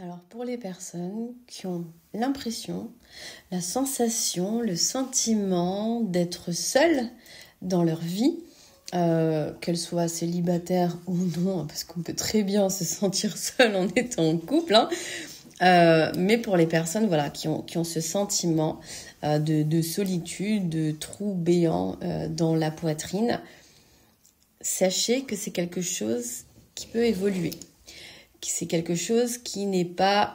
Alors pour les personnes qui ont l'impression, la sensation, le sentiment d'être seules dans leur vie, qu'elles soient célibataires ou non, parce qu'on peut très bien se sentir seul en étant en couple, mais pour les personnes voilà, qui ont ce sentiment de solitude, de trou béant dans la poitrine, sachez que c'est quelque chose qui peut évoluer. C'est quelque chose qui n'est pas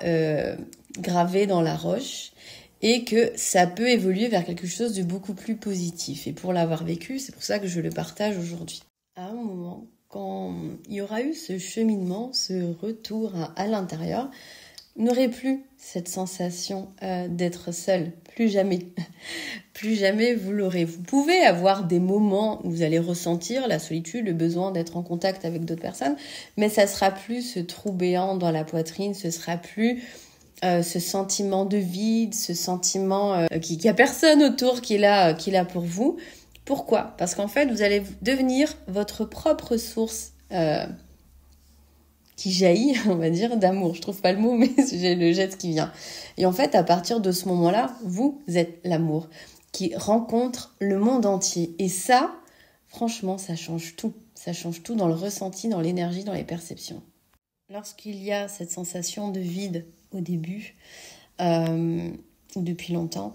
gravé dans la roche et que ça peut évoluer vers quelque chose de beaucoup plus positif. Et pour l'avoir vécu, c'est pour ça que je le partage aujourd'hui. À un moment, quand il y aura eu ce cheminement, ce retour à l'intérieur, vous n'aurez plus cette sensation d'être seul, plus jamais. Plus jamais vous l'aurez. Vous pouvez avoir des moments où vous allez ressentir la solitude, le besoin d'être en contact avec d'autres personnes, mais ça sera plus ce trou béant dans la poitrine, ce sera plus ce sentiment de vide, ce sentiment qu'il n'y a personne autour qui est là pour vous. Pourquoi ? Parce qu'en fait, vous allez devenir votre propre source qui jaillit, on va dire, d'amour. Je trouve pas le mot, mais j'ai le geste qui vient. Et en fait, à partir de ce moment-là, vous êtes l'amour qui rencontre le monde entier. Et ça, franchement, ça change tout. Ça change tout dans le ressenti, dans l'énergie, dans les perceptions. Lorsqu'il y a cette sensation de vide au début, ou depuis longtemps,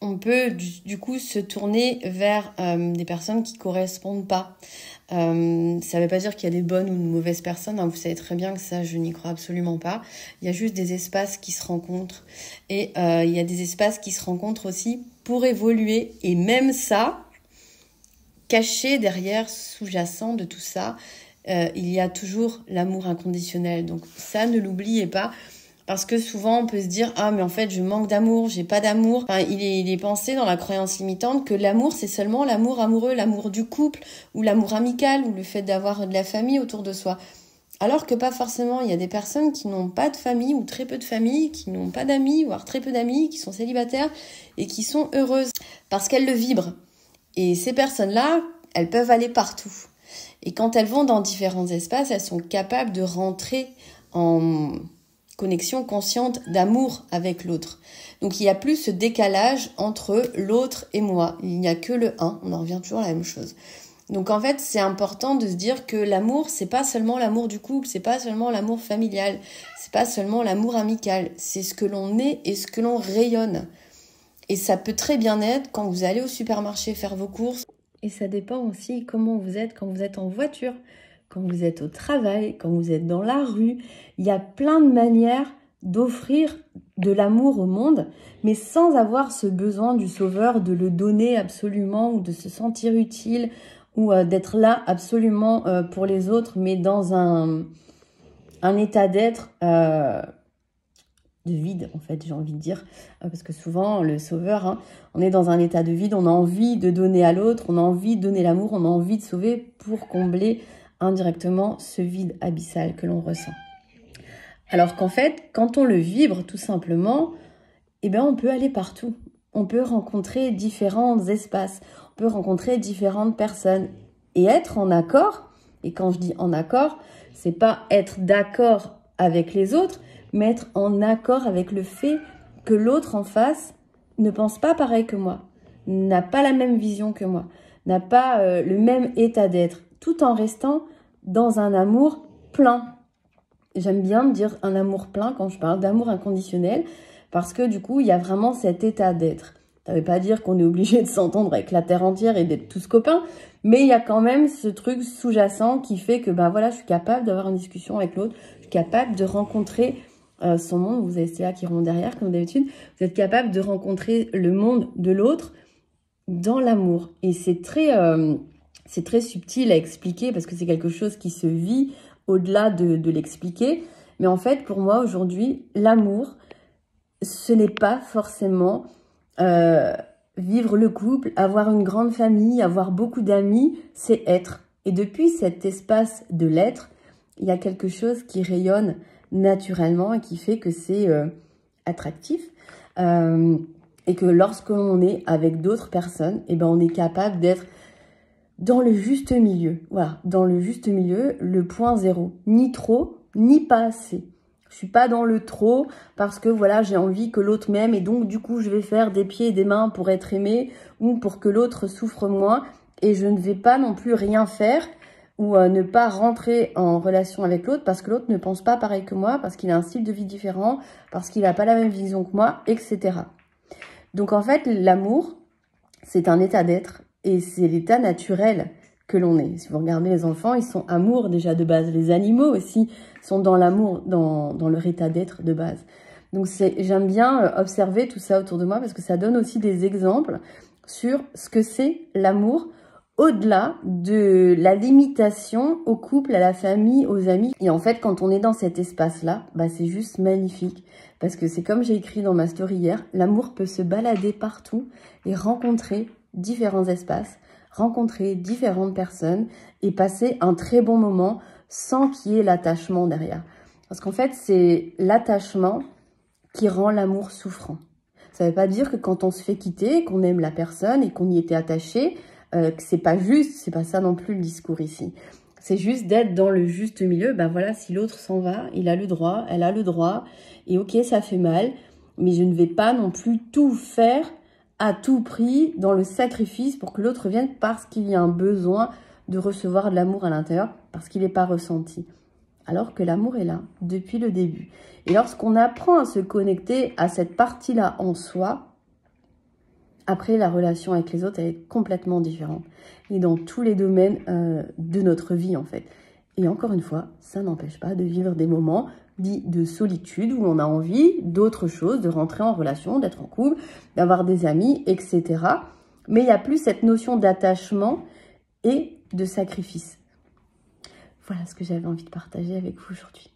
on peut du coup se tourner vers des personnes qui correspondent pas. Ça ne veut pas dire qu'il y a des bonnes ou de mauvaises personnes, vous savez très bien que ça, je n'y crois absolument pas. Il y a juste des espaces qui se rencontrent et il y a des espaces qui se rencontrent aussi pour évoluer. Et même ça, caché derrière, sous-jacent de tout ça, il y a toujours l'amour inconditionnel. Donc ça, ne l'oubliez pas. Parce que souvent, on peut se dire « Ah, mais en fait, je manque d'amour, j'ai pas d'amour. » Enfin, il est pensé dans la croyance limitante que l'amour, c'est seulement l'amour amoureux, l'amour du couple, ou l'amour amical, ou le fait d'avoir de la famille autour de soi. Alors que pas forcément. Il y a des personnes qui n'ont pas de famille, ou très peu de famille, qui n'ont pas d'amis, voire très peu d'amis, qui sont célibataires, et qui sont heureuses, parce qu'elles le vibrent. Et ces personnes-là, elles peuvent aller partout. Et quand elles vont dans différents espaces, elles sont capables de rentrer en connexion consciente d'amour avec l'autre. Donc il n'y a plus ce décalage entre l'autre et moi. Il n'y a que le un. On en revient toujours à la même chose. Donc en fait, c'est important de se dire que l'amour, c'est pas seulement l'amour du couple, c'est pas seulement l'amour familial, c'est pas seulement l'amour amical. C'est ce que l'on est et ce que l'on rayonne. Et ça peut très bien être quand vous allez au supermarché faire vos courses. Et ça dépend aussi comment vous êtes quand vous êtes en voiture, quand vous êtes au travail, quand vous êtes dans la rue. Il y a plein de manières d'offrir de l'amour au monde, mais sans avoir ce besoin du sauveur de le donner absolument ou de se sentir utile ou d'être là absolument pour les autres, mais dans un état d'être de vide, en fait, j'ai envie de dire. Parce que souvent, le sauveur, on est dans un état de vide, on a envie de donner à l'autre, on a envie de donner l'amour, on a envie de sauver pour combler indirectement ce vide abyssal que l'on ressent. Alors qu'en fait, quand on le vibre tout simplement, on peut aller partout. On peut rencontrer différents espaces, on peut rencontrer différentes personnes et être en accord. Et quand je dis en accord, c'est pas être d'accord avec les autres, mais être en accord avec le fait que l'autre en face ne pense pas pareil que moi, n'a pas la même vision que moi, n'a pas le même état d'être, tout en restant dans un amour plein. J'aime bien dire un amour plein quand je parle d'amour inconditionnel, parce que du coup, il y a vraiment cet état d'être. Ça ne veut pas dire qu'on est obligé de s'entendre avec la terre entière et d'être tous copains, mais il y a quand même ce truc sous-jacent qui fait que je suis capable d'avoir une discussion avec l'autre, je suis capable de rencontrer son monde. Vous avez ceux-là qui iront derrière, comme d'habitude. Vous êtes capable de rencontrer le monde de l'autre dans l'amour. Et c'est très subtil à expliquer parce que c'est quelque chose qui se vit au-delà de l'expliquer. Mais en fait, pour moi, aujourd'hui, l'amour, ce n'est pas forcément vivre le couple, avoir une grande famille, avoir beaucoup d'amis, c'est être. Et depuis cet espace de l'être, il y a quelque chose qui rayonne naturellement et qui fait que c'est attractif. Et que lorsque l'on est avec d'autres personnes, on est capable d'être dans le juste milieu. Voilà, dans le juste milieu, le point zéro. Ni trop, ni pas assez. Je suis pas dans le trop parce que voilà, j'ai envie que l'autre m'aime et donc du coup, je vais faire des pieds et des mains pour être aimé ou pour que l'autre souffre moins et je ne vais pas non plus rien faire ou ne pas rentrer en relation avec l'autre parce que l'autre ne pense pas pareil que moi, parce qu'il a un style de vie différent, parce qu'il n'a pas la même vision que moi, etc. Donc en fait, l'amour, c'est un état d'être et c'est l'état naturel que l'on est. Si vous regardez les enfants, ils sont amour déjà de base. Les animaux aussi sont dans l'amour, dans leur état d'être de base. Donc j'aime bien observer tout ça autour de moi parce que ça donne aussi des exemples sur ce que c'est l'amour au-delà de la limitation au couple, à la famille, aux amis. Et en fait, quand on est dans cet espace-là, bah, c'est juste magnifique. Parce que c'est comme j'ai écrit dans ma story hier, l'amour peut se balader partout et rencontrer différents espaces, rencontrer différentes personnes et passer un très bon moment sans qu'il y ait l'attachement derrière. Parce qu'en fait, c'est l'attachement qui rend l'amour souffrant. Ça ne veut pas dire que quand on se fait quitter, qu'on aime la personne et qu'on y était attaché, que c'est pas juste, c'est pas ça non plus le discours ici. C'est juste d'être dans le juste milieu. Ben voilà, si l'autre s'en va, il a le droit, elle a le droit. Et ok, ça fait mal, mais je ne vais pas non plus tout faire à tout prix dans le sacrifice pour que l'autre vienne parce qu'il y a un besoin de recevoir de l'amour à l'intérieur, parce qu'il n'est pas ressenti. Alors que l'amour est là depuis le début. Et lorsqu'on apprend à se connecter à cette partie-là en soi, après, la relation avec les autres, elle est complètement différente. Et dans tous les domaines de notre vie, en fait. Et encore une fois, ça n'empêche pas de vivre des moments dits de solitude où on a envie d'autre chose, de rentrer en relation, d'être en couple, d'avoir des amis, etc. Mais il n'y a plus cette notion d'attachement et de sacrifice. Voilà ce que j'avais envie de partager avec vous aujourd'hui.